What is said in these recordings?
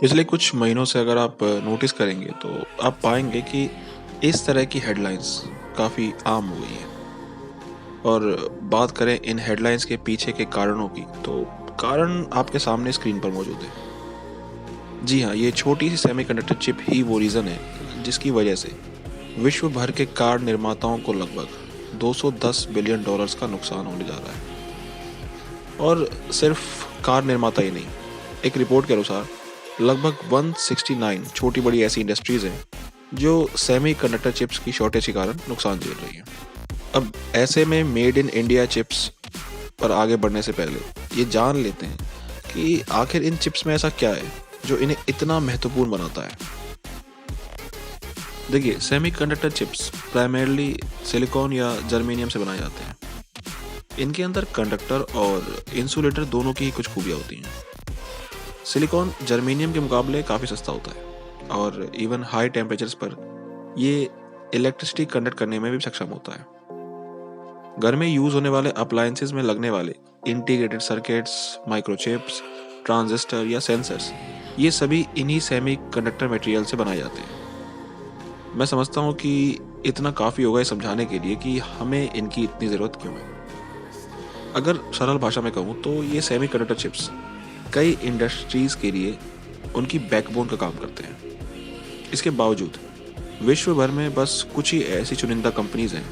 पिछले कुछ महीनों से अगर आप नोटिस करेंगे तो आप पाएंगे कि इस तरह की हेडलाइंस काफ़ी आम हो गई हैं। और बात करें इन हेडलाइंस के पीछे के कारणों की, तो कारण आपके सामने स्क्रीन पर मौजूद है। जी हाँ, ये छोटी सी सेमीकंडक्टर चिप ही वो रीज़न है जिसकी वजह से विश्व भर के कार निर्माताओं को लगभग 210 बिलियन डॉलर्स का नुकसान होने जा रहा है। और सिर्फ कार निर्माता ही नहीं, एक रिपोर्ट के अनुसार लगभग 169 छोटी बड़ी ऐसी इंडस्ट्रीज हैं जो सेमीकंडक्टर चिप्स की शॉर्टेज के कारण नुकसान झेल रही हैं। अब ऐसे में मेड इन इंडिया चिप्स पर आगे बढ़ने से पहले ये जान लेते हैं कि आखिर इन चिप्स में ऐसा क्या है जो इन्हें इतना महत्वपूर्ण बनाता है। देखिए, सेमीकंडक्टर चिप्स प्राइमरली सिलिकॉन या जर्मेनियम से बनाए जाते हैं। इनके अंदर कंडक्टर और इंसुलेटर दोनों की ही कुछ खूबियाँ होती हैं। सिलिकॉन जर्मेनियम के मुकाबले काफ़ी सस्ता होता है और इवन हाई टेम्परेचर्स पर ये इलेक्ट्रिसिटी कंडक्ट करने में भी सक्षम होता है। घर में यूज़ होने वाले अप्लायंसेस में लगने वाले इंटीग्रेटेड सर्किट्स, माइक्रोचिप्स, ट्रांजिस्टर या सेंसर्स, ये सभी इन्हीं सेमी कंडक्टर मटेरियल से बनाए जाते हैं। मैं समझता हूँ कि इतना काफ़ी होगा ये समझाने के लिए कि हमें इनकी इतनी ज़रूरत क्यों है। अगर सरल भाषा में कहूँ तो ये सेमी कंडक्टर चिप्स कई इंडस्ट्रीज़ के लिए उनकी बैकबोन का काम करते हैं। इसके बावजूद विश्व भर में बस कुछ ही ऐसी चुनिंदा कंपनीज हैं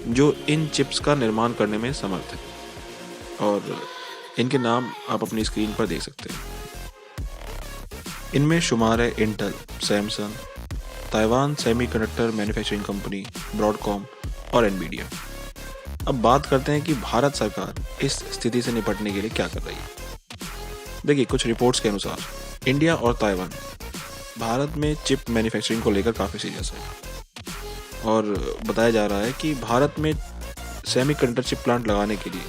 जो इन चिप्स का निर्माण करने में समर्थ हैं, और इनके नाम आप अपनी स्क्रीन पर देख सकते हैं। इनमें शुमार है Intel, Samsung, Taiwan semiconductor manufacturing company, Broadcom और एनवीडिया। अब बात करते हैं कि भारत सरकार इस स्थिति से निपटने के लिए क्या कर रही है। देखिए, कुछ रिपोर्ट्स के अनुसार इंडिया और ताइवान भारत में चिप मैन्युफैक्चरिंग को लेकर काफ़ी सीरियस है और बताया जा रहा है कि भारत में सेमीकंडक्टर चिप प्लांट लगाने के लिए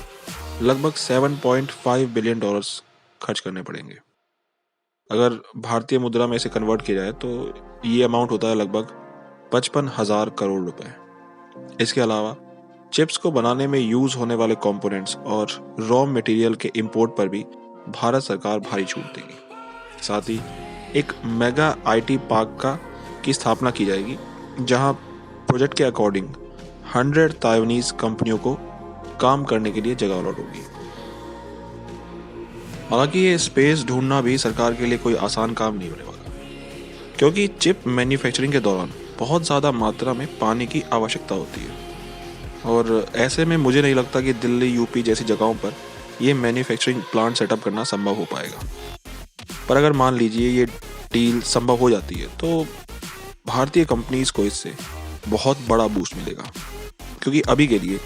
लगभग 7.5 बिलियन डॉलर्स खर्च करने पड़ेंगे। अगर भारतीय मुद्रा में इसे कन्वर्ट किया जाए तो ये अमाउंट होता है लगभग 55,000 करोड़ रुपए। इसके अलावा चिप्स को बनाने में यूज़ होने वाले कंपोनेंट्स और रॉ मटेरियल के इंपोर्ट पर भी भारत सरकार भारी छूट देगी। साथ ही एक मेगा आईटी पार्क की स्थापना की जाएगी जहां प्रोजेक्ट के अकॉर्डिंग 100 ताइवानीज कंपनियों को काम करने के लिए जगह अलॉट होगी। हालांकि ये स्पेस ढूंढना भी सरकार के लिए कोई आसान काम नहीं होने वाला, क्योंकि चिप मैन्युफैक्चरिंग के दौरान बहुत ज़्यादा मात्रा में पानी की आवश्यकता होती है और ऐसे में मुझे नहीं लगता कि दिल्ली, यूपी जैसी जगहों पर ये मैन्युफैक्चरिंग प्लांट सेटअप करना संभव हो पाएगा। पर अगर मान लीजिए ये डील संभव हो जाती है तो भारतीय कंपनीज को इससे बहुत बड़ा बूस्ट मिलेगा, क्योंकि अभी के लिए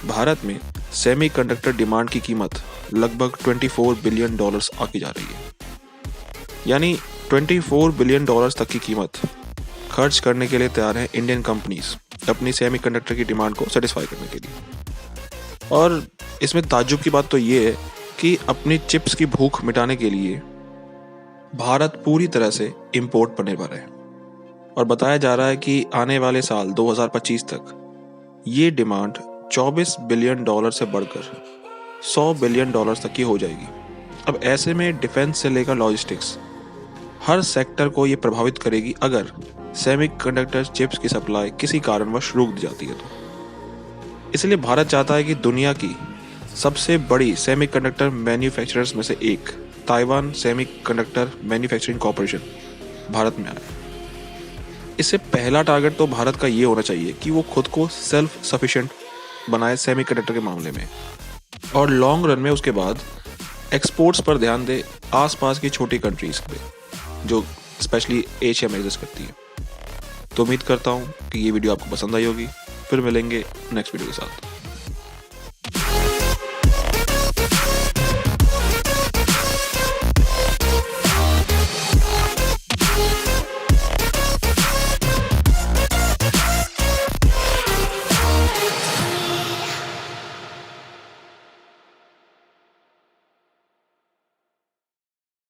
भारत में सेमीकंडक्टर डिमांड की कीमत लगभग 24 बिलियन डॉलर्स आकी जा रही है। यानी 24 बिलियन डॉलर्स तक की कीमत खर्च करने के लिए तैयार है इंडियन कंपनीज अपनी सेमीकंडक्टर की डिमांड को सेटिस्फाई करने के लिए। और इसमें ताज्जुब की बात तो ये है कि अपनी चिप्स की भूख मिटाने के लिए भारत पूरी तरह से इंपोर्ट पर निर्भर है और बताया जा रहा है कि आने वाले साल 2025 तक ये डिमांड 24 बिलियन डॉलर से बढ़कर 100 बिलियन डॉलर तक की हो जाएगी। अब ऐसे में डिफेंस से लेकर लॉजिस्टिक्स हर सेक्टर को ये प्रभावित करेगी अगर सेमीकंडक्टर चिप्स की सप्लाई किसी कारणवश रोक दी जाती है तो। इसलिए भारत चाहता है कि दुनिया की सबसे बड़ी सेमीकंडक्टर मैन्युफैक्चरर्स में से एक Taiwan semiconductor manufacturing corporation Bharat में आए। इससे पहला टारगेट तो भारत का ये होना चाहिए कि वो खुद को सेल्फ सफिशिएंट बनाए सेमीकंडक्टर के मामले में, और लॉन्ग रन में उसके बाद एक्सपोर्ट्स पर ध्यान दे आसपास की छोटी कंट्रीज पे जो स्पेशली एशिया में एग्जिस्ट करती है। तो उम्मीद करता हूँ कि ये वीडियो आपको पसंद आई होगी। फिर मिलेंगे नेक्स्ट वीडियो के साथ।